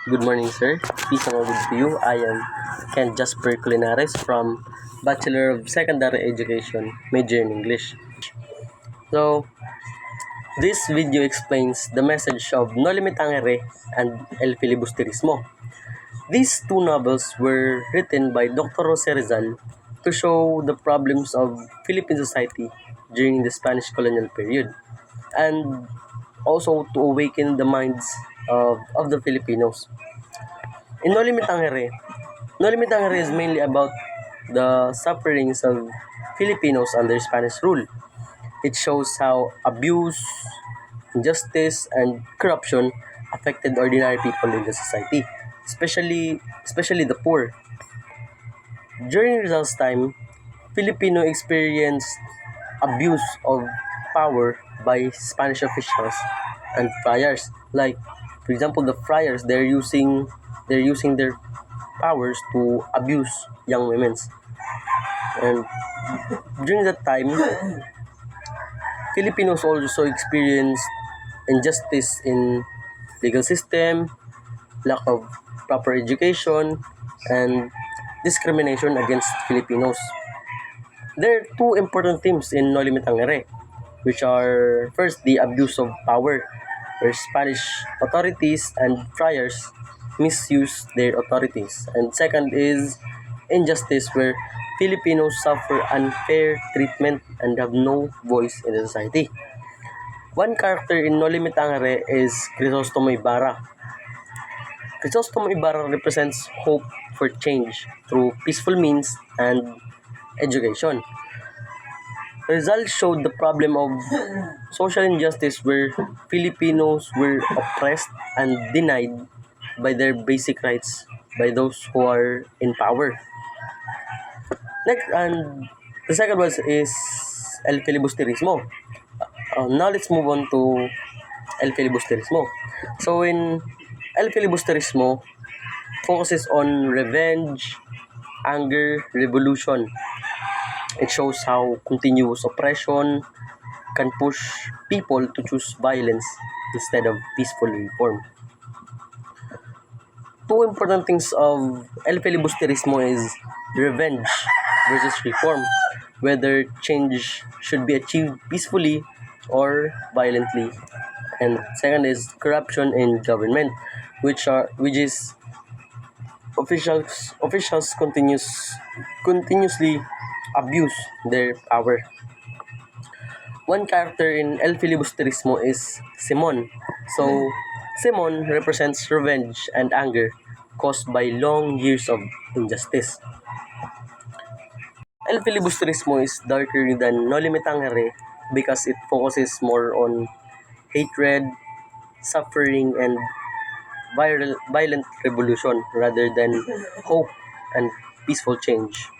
Good morning, sir. Peace and all good to you. I am Ken Jasper Culinares from Bachelor of Secondary Education, major in English. So, this video explains the message of Noli Me Tangere and El Filibusterismo. These two novels were written by Dr. Jose Rizal to show the problems of Philippine society during the Spanish colonial period and also to awaken the minds of the Filipinos. In Noli Me Tangere is mainly about the sufferings of Filipinos under Spanish rule. It shows how abuse, injustice, and corruption affected ordinary people in the society, especially the poor. During Rizal's time, Filipino experienced abuse of power by Spanish officials and friars. Like, for example, the friars they're using their powers to abuse young women. And during that time, Filipinos also experienced injustice in legal system, lack of proper education, and discrimination against Filipinos. There are two important themes in Noli Me Tangere, which are first the abuse of power, where Spanish authorities and friars misuse their authorities, and second is injustice, where Filipinos suffer unfair treatment and have no voice in the society. One character in Noli Me Tangere is Crisostomo Ibarra. Crisostomo Ibarra represents hope for change through peaceful means and education. Rizal showed the problem of social injustice where Filipinos were oppressed and denied by their basic rights by those who are in power. Next, and the second one is El Filibusterismo. Now let's move on to El Filibusterismo. So in El Filibusterismo, focuses on revenge, anger, revolution. It shows how continuous oppression can push people to choose violence instead of peaceful reform. Two important things of El Filibusterismo is revenge versus reform, whether change should be achieved peacefully or violently. And second is corruption in government, which is officials continuously abuse their power. One character in El Filibusterismo is Simon. So, Simon represents revenge and anger caused by long years of injustice. El Filibusterismo is darker than Noli Me Tangere because it focuses more on hatred, suffering, and violent revolution rather than hope and peaceful change.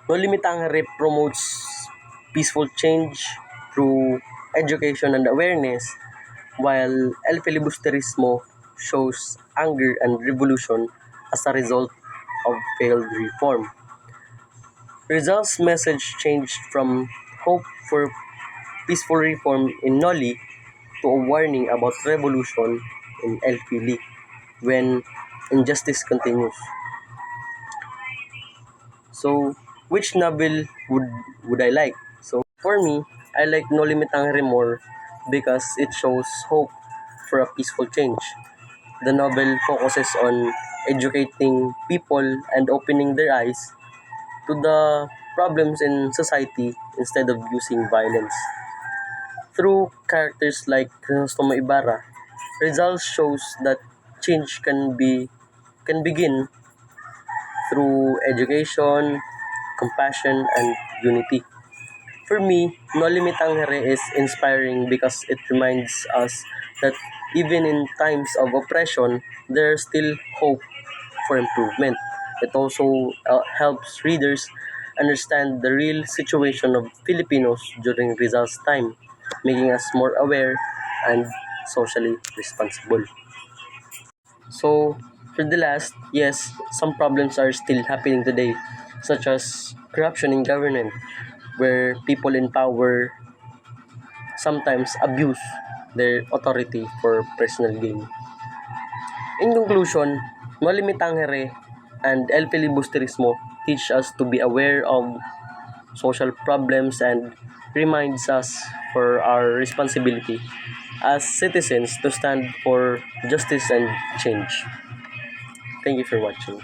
Noli Me Tangere promotes peaceful change through education and awareness, while El Filibusterismo shows anger and revolution as a result of failed reform. Rizal's message changed from hope for peaceful reform in Noli to a warning about revolution in El Fili when injustice continues. So, which novel would I like? So, for me, I like Noli Me Tangere more because it shows hope for a peaceful change. The novel focuses on educating people and opening their eyes to the problems in society instead of using violence. Through characters like Crisostomo Ibarra, results shows that change can begin through education, compassion, and unity. For me, Noli Me Tangere is inspiring because it reminds us that even in times of oppression, there is still hope for improvement. It also helps readers understand the real situation of Filipinos during Rizal's time, making us more aware and socially responsible. So, for the last, yes, some problems are still happening today, such as corruption in government, where people in power sometimes abuse their authority for personal gain. In conclusion, Noli Me Tangere and El Filibusterismo teach us to be aware of social problems and reminds us for our responsibility as citizens to stand for justice and change. Thank you for watching.